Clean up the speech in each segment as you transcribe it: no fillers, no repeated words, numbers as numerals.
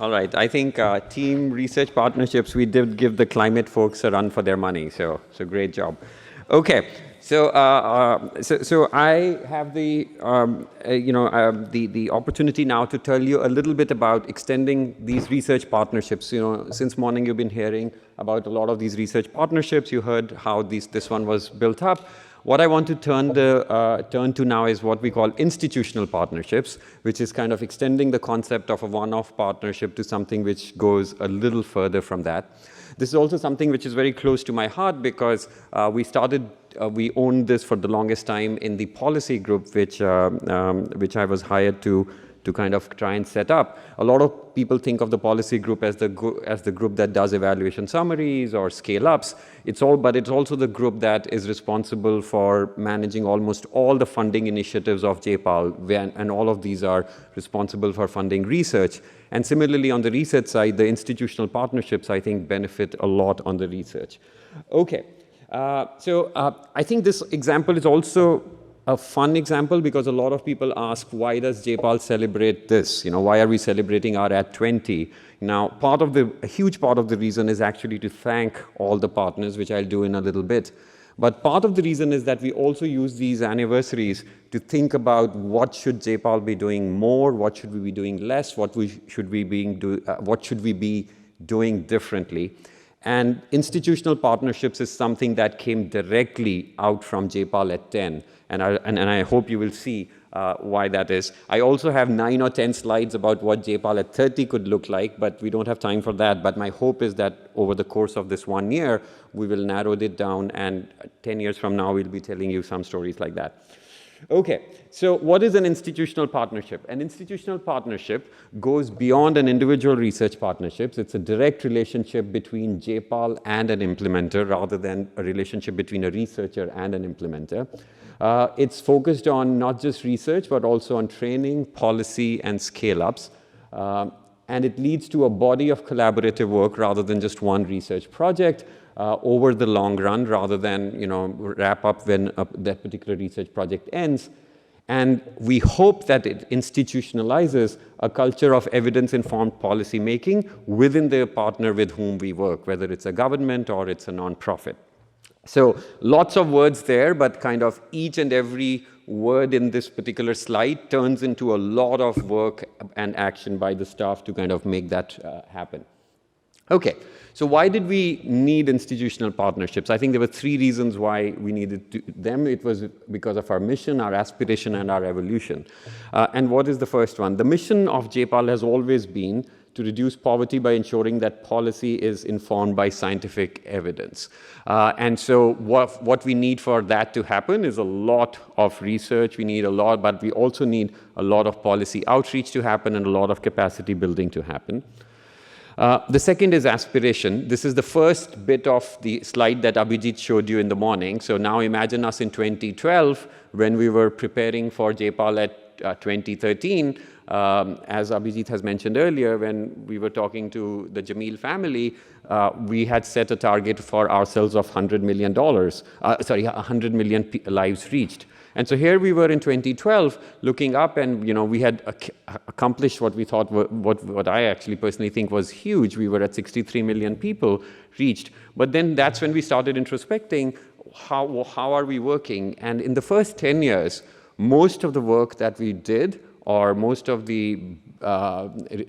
All right. I think team research partnerships, we did give the climate folks a run for their money. So great job. Okay. So I have the the opportunity now to tell you a little bit about extending these research partnerships. Since morning you've been hearing about a lot of these research partnerships. You heard how this one was built up. What I want to turn to now is what we call institutional partnerships, which is kind of extending the concept of a one-off partnership to something which goes a little further from that. This is also something which is very close to my heart because we owned this for the longest time in the policy group, which I was hired to kind of try and set up. A lot of people think of the policy group as the group that does evaluation summaries or scale-ups. But it's also the group that is responsible for managing almost all the funding initiatives of JPAL, and all of these are responsible for funding research. And similarly, on the research side, the institutional partnerships, I think, benefit a lot on the research. Okay, I think this example is also a fun example because a lot of people ask, why does JPAL celebrate this? Why are we celebrating our at 20? Now, a huge part of the reason is actually to thank all the partners, which I'll do in a little bit. But part of the reason is that we also use these anniversaries to think about what should JPAL be doing more, what should we be doing less, what should we be doing differently. And institutional partnerships is something that came directly out from JPAL at 10. And I hope you will see why that is. I also have 9 or 10 slides about what JPAL at 30 could look like, but we don't have time for that. But my hope is that over the course of this 1 year, we will narrow it down, and 10 years from now, we'll be telling you some stories like that. Okay, so what is an institutional partnership? An institutional partnership goes beyond an individual research partnership. It's a direct relationship between JPAL and an implementer rather than a relationship between a researcher and an implementer. It's focused on not just research, but also on training, policy, and scale-ups. And it leads to a body of collaborative work rather than just one research project over the long run, rather than wrap up when that particular research project ends. And we hope that it institutionalizes a culture of evidence-informed policy making within the partner with whom we work, whether it's a government or it's a nonprofit. So lots of words there, but kind of each and every word in this particular slide turns into a lot of work and action by the staff to kind of make that happen. Okay, so why did we need institutional partnerships? I think there were 3 reasons why we needed them. It was because of our mission, our aspiration, and our evolution. And what is the first one? The mission of JPAL has always been to reduce poverty by ensuring that policy is informed by scientific evidence. And so what we need for that to happen is a lot of research. We need a lot, but we also need a lot of policy outreach to happen and a lot of capacity building to happen. The second is aspiration. This is the first bit of the slide that Abhijit showed you in the morning. So now imagine us in 2012 when we were preparing for JPAL at 2013. As Abhijit has mentioned earlier, when we were talking to the Jameel family, we had set a target for ourselves of $100 million, 100 million lives reached. And so here we were in 2012 looking up, and we had accomplished what we thought, what I actually personally think was huge. We were at 63 million people reached. But then that's when we started introspecting, how are we working? And in the first 10 years, most of the work that we did, or most of the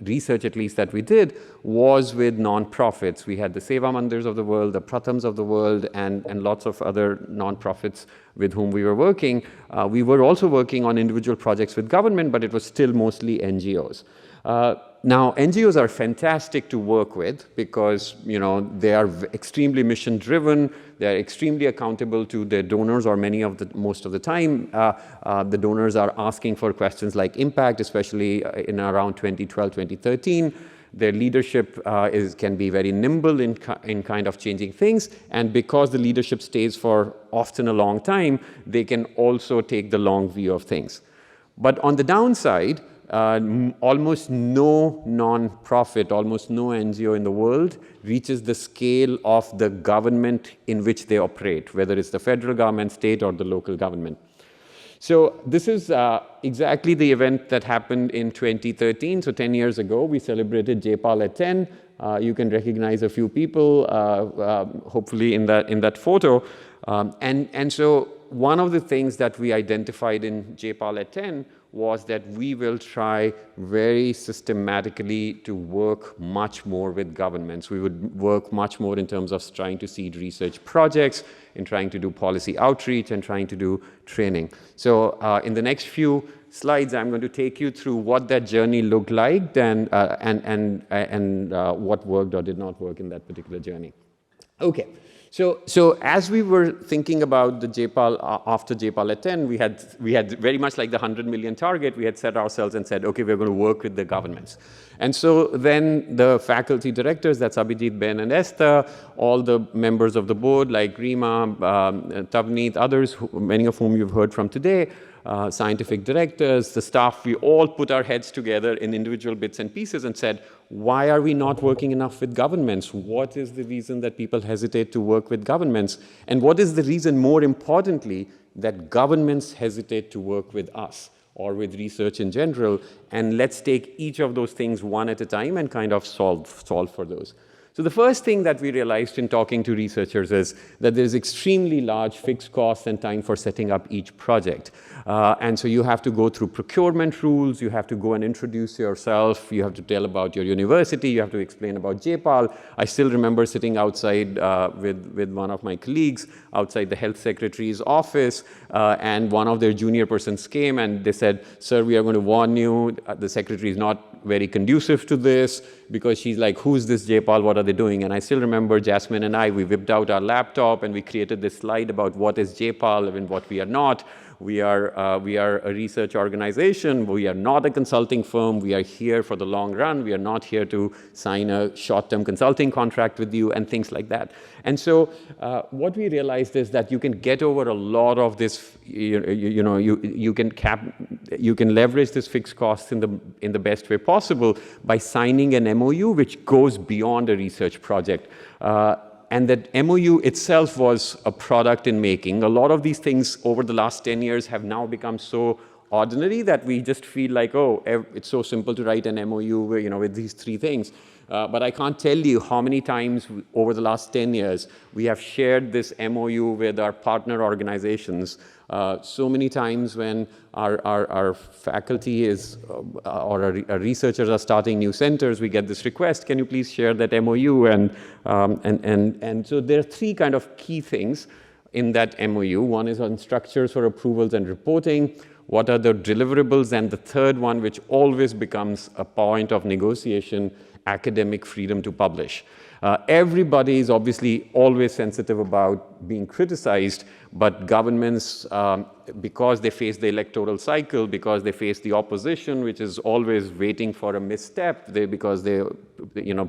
research at least that we did, was with nonprofits. We had the Seva Mandirs of the world, the Prathams of the world, and lots of other nonprofits with whom we were working. We were also working on individual projects with government, but it was still mostly NGOs. Now, NGOs are fantastic to work with because they are extremely mission-driven. They are extremely accountable to their donors, or most of the time, the donors are asking for questions like impact, especially in around 2012, 2013. Their leadership can be very nimble in kind of changing things, and because the leadership stays for often a long time, they can also take the long view of things. But on the downside, almost no non-profit, almost no NGO in the world reaches the scale of the government in which they operate, whether it's the federal government, state, or the local government. So this is exactly the event that happened in 2013. So 10 years ago, we celebrated JPAL at 10. You can recognize a few people, hopefully in that photo. And so one of the things that we identified in JPAL at 10 was that we will try very systematically to work much more with governments. We would work much more in terms of trying to seed research projects, in trying to do policy outreach, and trying to do training. So in the next few slides, I'm going to take you through what that journey looked like and what worked or did not work in that particular journey. Okay. So as we were thinking about the JPAL, after JPAL at 10, we had very much like the 100 million target, we had set ourselves and said, okay, we're going to work with the governments. And so then the faculty directors, that's Abhijit, Ben, and Esther, all the members of the board like Rima, Tavneet, others, many of whom you've heard from today, scientific directors, the staff, we all put our heads together in individual bits and pieces and said, why are we not working enough with governments? What is the reason that people hesitate to work with governments? And what is the reason, more importantly, that governments hesitate to work with us or with research in general? And let's take each of those things one at a time and kind of solve for those. So the first thing that we realized in talking to researchers is that there's extremely large fixed costs and time for setting up each project. And so you have to go through procurement rules, you have to go and introduce yourself, you have to tell about your university, you have to explain about JPAL. I still remember sitting outside with one of my colleagues outside the health secretary's office, and one of their junior persons came and they said, sir, we are going to warn you, the secretary is not very conducive to this, because she's like, who's this JPAL, what are they doing? And I still remember Jasmine and I, we whipped out our laptop and we created this slide about what is JPAL and what we are not. We are a research organization. We are not a consulting firm. We are here for the long run. We are not here to sign a short-term consulting contract with you and things like that. And so what we realized is that you can get over a lot of this, you can leverage this fixed costs in the best way possible by signing an MOU which goes beyond a research project. And that MOU itself was a product in making. A lot of these things over the last 10 years have now become so ordinary that we just feel like, oh, it's so simple to write an MOU with these three things. But I can't tell you how many times over the last 10 years we have shared this MOU with our partner organizations. So many times when our faculty is, or our researchers are starting new centers, we get this request, can you please share that MOU? And so there are three kind of key things in that MOU. One is on structures for approvals and reporting. What are the deliverables? And the third one, which always becomes a point of negotiation, academic freedom to publish. Everybody is obviously always sensitive about being criticized, but governments, because they face the electoral cycle, because they face the opposition, which is always waiting for a misstep, because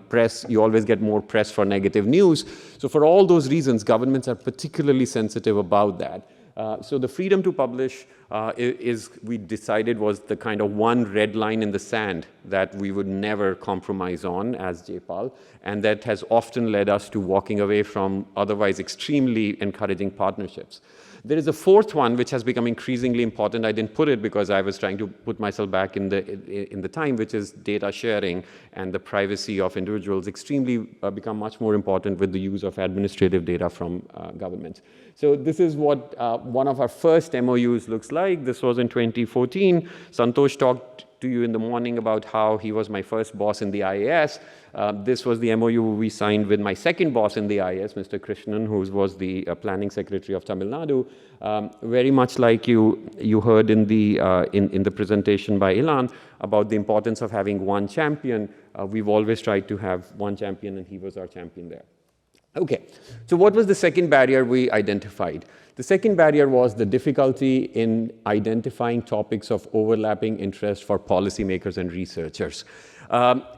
press, you always get more press for negative news. So for all those reasons, governments are particularly sensitive about that. So the freedom to publish we decided was the kind of one red line in the sand that we would never compromise on as JPAL, and that has often led us to walking away from otherwise extremely encouraging partnerships. There is a fourth one which has become increasingly important. I didn't put it because I was trying to put myself back in the time, which is data sharing and the privacy of individuals extremely become much more important with the use of administrative data from governments. So this is what one of our first MOUs looks like. This was in 2014. Santosh talked to you in the morning about how he was my first boss in the IAS. This was the MOU we signed with my second boss in the IAS, Mr. Krishnan, who was the planning secretary of Tamil Nadu. Very much like you heard in the presentation by Ilan about the importance of having one champion. We've always tried to have one champion, and he was our champion there. Okay, so what was the second barrier we identified? The second barrier was the difficulty in identifying topics of overlapping interest for policymakers and researchers.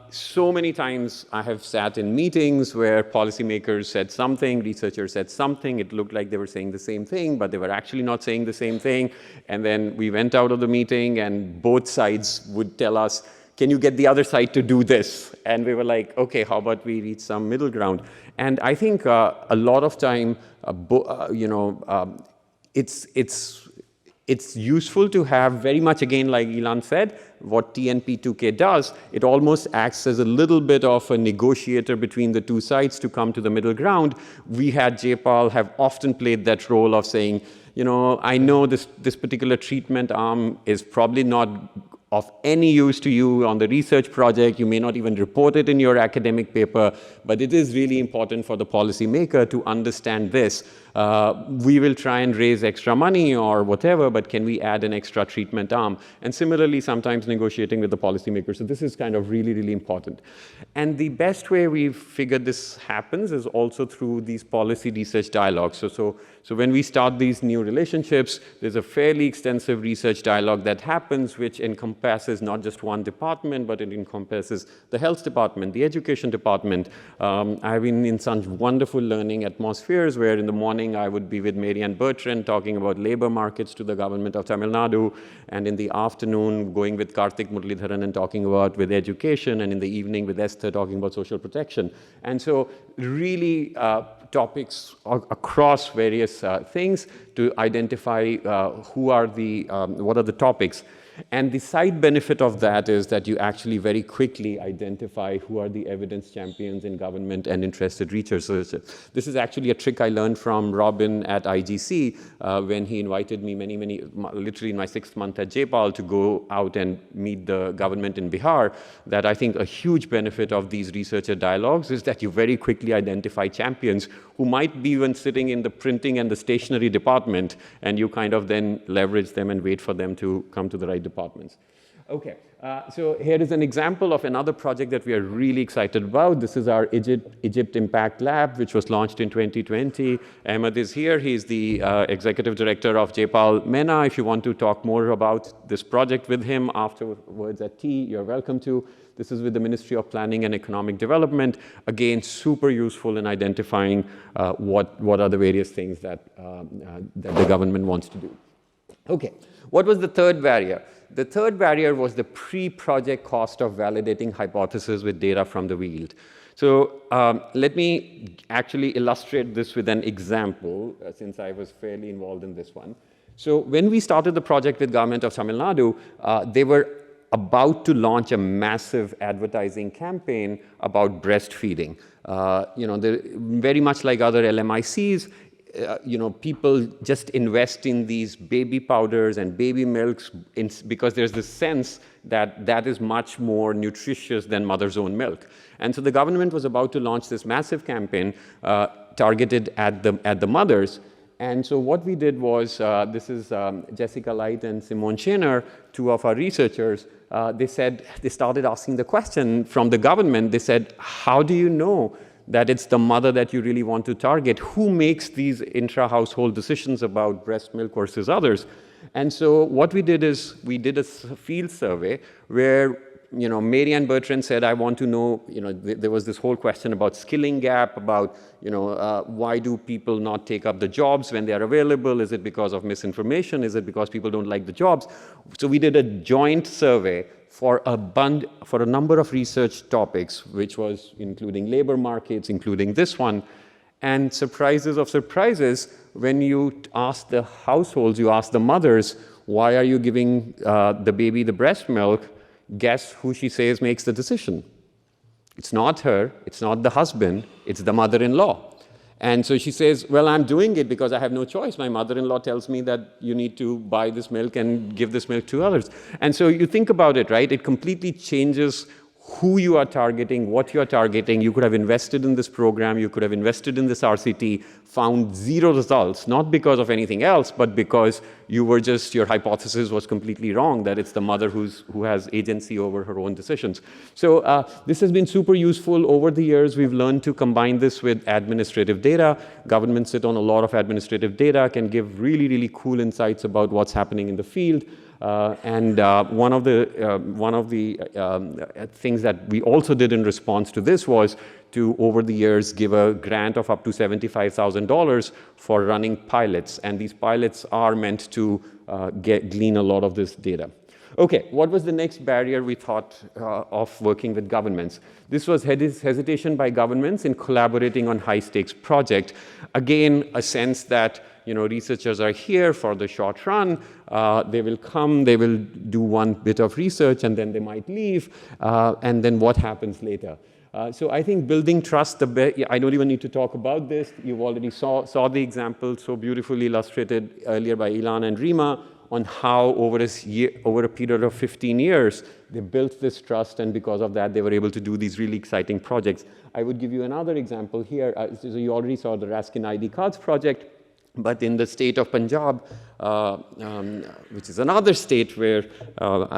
So many times I have sat in meetings where policymakers said something, researchers said something, it looked like they were saying the same thing, but they were actually not saying the same thing. And then we went out of the meeting and both sides would tell us, can you get the other side to do this? And we were like, okay, how about we reach some middle ground? And I think a lot of time, it's useful to have very much, again, like Ilan said, what TNP2K does, it almost acts as a little bit of a negotiator between the two sides to come to the middle ground. We at JPAL have often played that role of saying, you know, I know this particular treatment arm is probably not of any use to you on the research project. You may not even report it in your academic paper, but it is really important for the policymaker to understand this. We will try and raise extra money or whatever, but can we add an extra treatment arm? And similarly, sometimes negotiating with the policymaker. So this is kind of really, really important. And the best way we've figured this happens is also through these policy research dialogues. So when we start these new relationships, there's a fairly extensive research dialogue that happens, which encompasses not just one department, but it encompasses the health department, the education department. I've been in such wonderful learning atmospheres where in the morning I would be with Marianne Bertrand talking about labor markets to the government of Tamil Nadu, and in the afternoon going with Karthik Muralidharan and talking about with education, and in the evening with Esther talking about social protection. And so really topics across various things to identify what are the topics. And the side benefit of that is that you actually very quickly identify who are the evidence champions in government and interested researchers. This is actually a trick I learned from Robin at IGC when he invited me literally in my 6th month at JPAL to go out and meet the government in Bihar, that I think a huge benefit of these researcher dialogues is that you very quickly identify champions who might be even sitting in the printing and the stationery department, and you kind of then leverage them and wait for them to come to the right departments. Okay, so here is an example of another project that we are really excited about. This is our Egypt Impact Lab, which was launched in 2020. Ahmed is here. He's the executive director of JPAL MENA. If you want to talk more about this project with him afterwards at tea, you're welcome to. This is with the Ministry of Planning and Economic Development. Again, super useful in identifying what are the various things that the government wants to do. Okay, what was the third barrier? The third barrier was the pre-project cost of validating hypotheses with data from the field. So let me actually illustrate this with an example, since I was fairly involved in this one. So when we started the project with government of Tamil Nadu, they were about to launch a massive advertising campaign about breastfeeding. Very much like other LMICs, people just invest in these baby powders and baby milks because there's this sense that that is much more nutritious than mother's own milk. And so the government was about to launch this massive campaign targeted at the mothers. And so what we did was, this is Jessica Light and Simone Shaner, two of our researchers. They started asking the question from the government. They said, how do you know that it's the mother that you really want to target? Who makes these intra-household decisions about breast milk versus others? And so what we did is we did a field survey where Marianne Bertrand said, I want to know, there was this whole question about skilling gap, about, why do people not take up the jobs when they are available? Is it because of misinformation? Is it because people don't like the jobs? So we did a joint survey for a number of research topics, which was including labor markets, including this one. And surprises of surprises, when you ask the households, you ask the mothers, why are you giving the baby the breast milk? Guess who she says makes the decision? It's not her, it's not the husband, it's the mother-in-law. And so she says, well, I'm doing it because I have no choice. My mother-in-law tells me that you need to buy this milk and give this milk to others. And so you think about it, right? It completely changes who you are targeting, what you are targeting. You could have invested in this program, you could have invested in this RCT, found zero results, not because of anything else, but because your hypothesis was completely wrong, that it's the mother who has agency over her own decisions. So this has been super useful. Over the years, we've learned to combine this with administrative data. Governments sit on a lot of administrative data, can give really, really cool insights about what's happening in the field. One of the things that we also did in response to this was to, over the years, give a grant of up to $75,000 for running pilots. And these pilots are meant to glean a lot of this data. Okay, what was the next barrier we thought of working with governments? This was hesitation by governments in collaborating on high-stakes project. Again, a sense that researchers are here for the short run. They will come, they will do one bit of research, and then they might leave. And then what happens later? So I think building trust, I don't even need to talk about this. You've already saw the example so beautifully illustrated earlier by Ilan and Rima on how over a period of 15 years, they built this trust, and because of that, they were able to do these really exciting projects. I would give you another example here. So you already saw the Raskin ID cards project, but in the state of Punjab, which is another state where,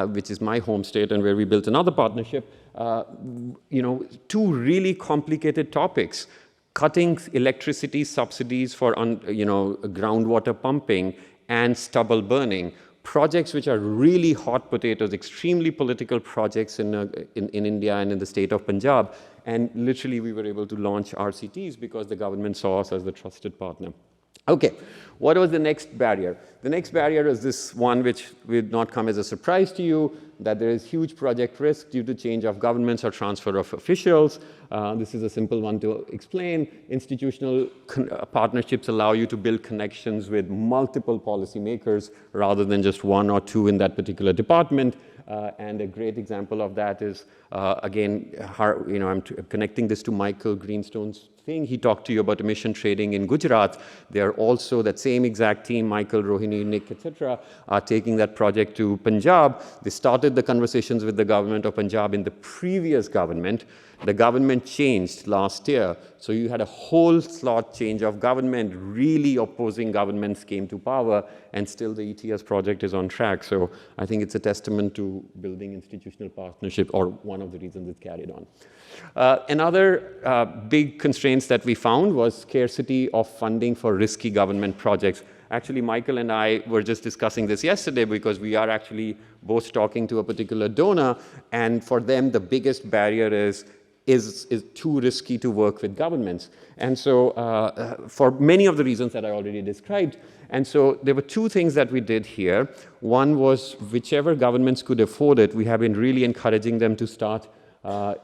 which is my home state and where we built another partnership, two really complicated topics: cutting electricity subsidies for groundwater pumping and stubble burning. Projects which are really hot potatoes, extremely political projects in India and in the state of Punjab. And literally we were able to launch RCTs because the government saw us as the trusted partner. Okay, what was the next barrier? The next barrier is this one which will not come as a surprise to you, that there is huge project risk due to change of governments or transfer of officials. This is a simple one to explain. Institutional partnerships allow you to build connections with multiple policymakers rather than just one or two in that particular department. And a great example of that is, again, I'm connecting this to Michael Greenstone's thing. He talked to you about emission trading in Gujarat. They are also, that same exact team, Michael, Rohini, Nick, etc., are taking that project to Punjab. They started the conversations with the government of Punjab in the previous government. The government changed last year, so you had a whole slot change of government. Really opposing governments came to power, and still the ETS project is on track. So I think it's a testament to building institutional partnership, or one of the reasons it's carried on. Another big constraints that we found was scarcity of funding for risky government projects. Actually, Michael and I were just discussing this yesterday because we are actually both talking to a particular donor, and for them, the biggest barrier is too risky to work with governments. And so for many of the reasons that I already described. And so there were two things that we did here. One was whichever governments could afford it, we have been really encouraging them to start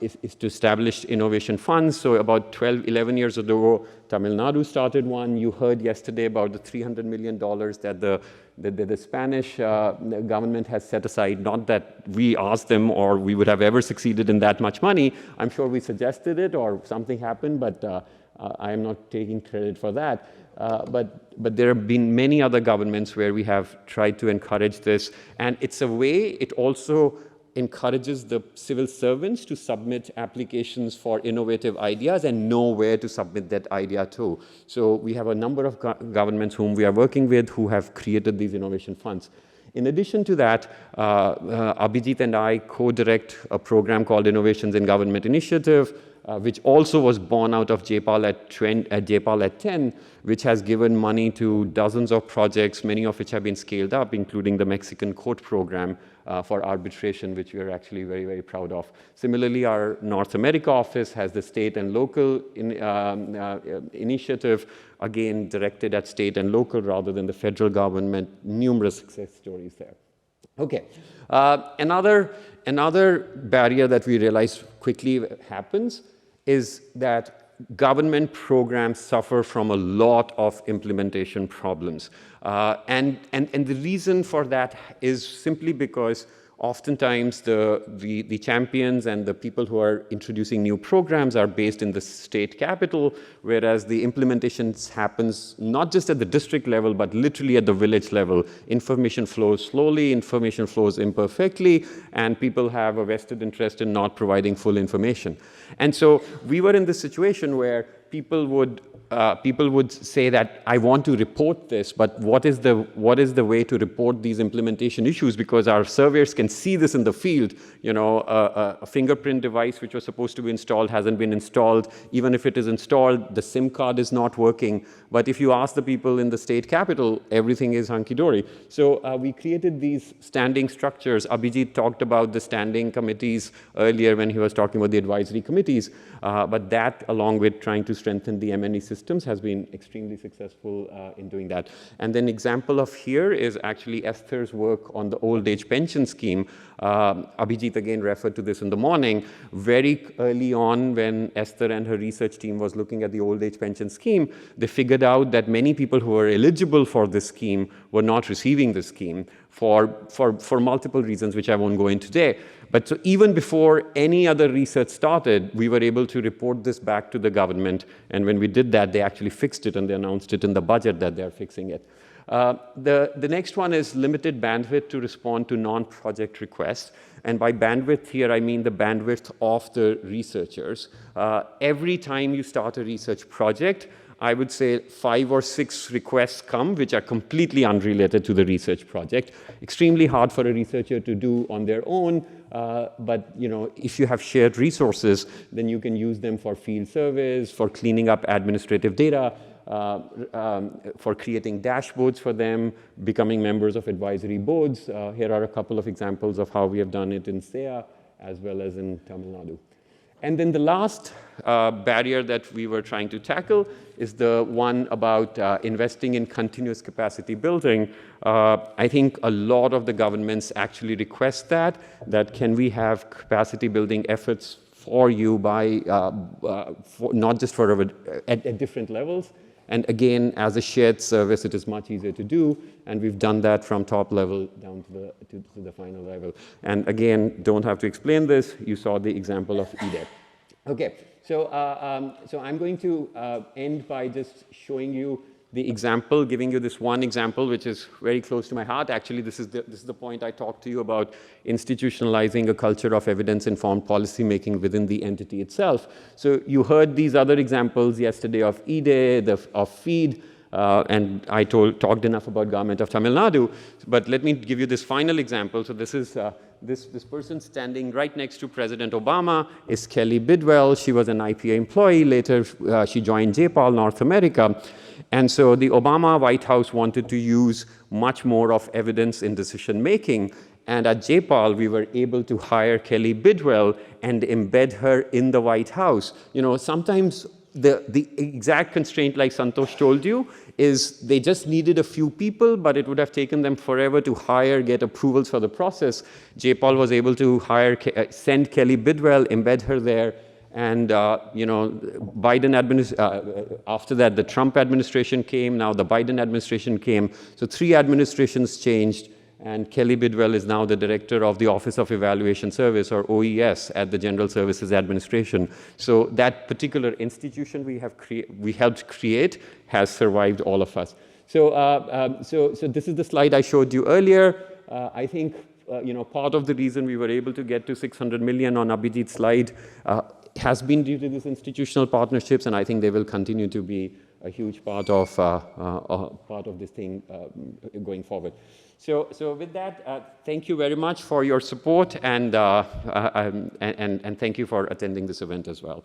is to establish innovation funds. So about 11 years ago, Tamil Nadu started one. You heard yesterday about the $300 million that the Spanish government has set aside. Not that we asked them or we would have ever succeeded in that much money. I'm sure we suggested it or something happened, but I am not taking credit for that. But there have been many other governments where we have tried to encourage this. And it's a way, it also encourages the civil servants to submit applications for innovative ideas and know where to submit that idea to. So we have a number of governments whom we are working with who have created these innovation funds. In addition to that, Abhijit and I co-direct a program called Innovations in Government Initiative, which also was born out of JPAL at 10, which has given money to dozens of projects, many of which have been scaled up, including the Mexican court program for arbitration, which we are actually very, very proud of. Similarly, our North America office has the state and local initiative, again, directed at state and local rather than the federal government. Numerous success stories there. Okay, another barrier that we realize quickly happens is that government programs suffer from a lot of implementation problems. And the reason for that is simply because oftentimes the champions and the people who are introducing new programs are based in the state capital, whereas the implementations happens not just at the district level, but literally at the village level. Information flows slowly, information flows imperfectly, and people have a vested interest in not providing full information. And so we were in this situation where people would say that I want to report this, but what is the way to report these implementation issues? Because our surveyors can see this in the field. You know, a fingerprint device which was supposed to be installed hasn't been installed. Even if it is installed, the SIM card is not working. But if you ask the people in the state capital, everything is hunky-dory. So we created these standing structures. Abhijit talked about the standing committees earlier when he was talking about the advisory committees. But that, along with trying to strengthen the M&E system, systems has been extremely successful in doing that. And then example of here is actually Esther's work on the old age pension scheme. Abhijit again referred to this in the morning. Very early on, when Esther and her research team was looking at the old age pension scheme, they figured out that many people who were eligible for this scheme were not receiving the scheme for multiple reasons, which I won't go into today. But so even before any other research started, we were able to report this back to the government. And when we did that, they actually fixed it, and they announced it in the budget that they're fixing it. The next one is limited bandwidth to respond to non-project requests. And by bandwidth here, I mean the bandwidth of the researchers. Every time you start a research project, I would say 5 or 6 requests come which are completely unrelated to the research project. Extremely hard for a researcher to do on their own, but if you have shared resources, then you can use them for field surveys, for cleaning up administrative data, for creating dashboards for them, becoming members of advisory boards. Here are a couple of examples of how we have done it in SEA as well as in Tamil Nadu. And then the last barrier that we were trying to tackle is the one about investing in continuous capacity building. I think a lot of the governments actually request that can we have capacity building efforts for you by, not just for at different levels. And again, as a shared service, it is much easier to do. And we've done that from top level down to the final level. And again, don't have to explain this. You saw the example of EDEC. Okay, so I'm going to end by just showing you the example, giving you this one example, which is very close to my heart. Actually, this is the point I talked to you about, institutionalizing a culture of evidence-informed policymaking within the entity itself. So you heard these other examples yesterday of EDE, of FEED, and I talked enough about Government of Tamil Nadu. But let me give you this final example. So this is this person standing right next to President Obama is Kelly Bidwell. She was an IPA employee. Later, she joined JPAL North America. And so the Obama White House wanted to use much more of evidence in decision making. And at JPAL, we were able to hire Kelly Bidwell and embed her in the White House. Sometimes the exact constraint, like Santosh told you, is they just needed a few people, but it would have taken them forever to hire, get approvals for the process. JPAL was able to send Kelly Bidwell, embed her there. And, after that, the Trump administration came. Now the Biden administration came. So 3 administrations changed. And Kelly Bidwell is now the director of the Office of Evaluation Service, or OES, at the General Services Administration. So that particular institution we helped create has survived all of us. So this is the slide I showed you earlier. I think part of the reason we were able to get to 600 million on Abhijit's slide has been due to these institutional partnerships, and I think they will continue to be a huge part of this thing going forward. So with that, thank you very much for your support, and thank you for attending this event as well.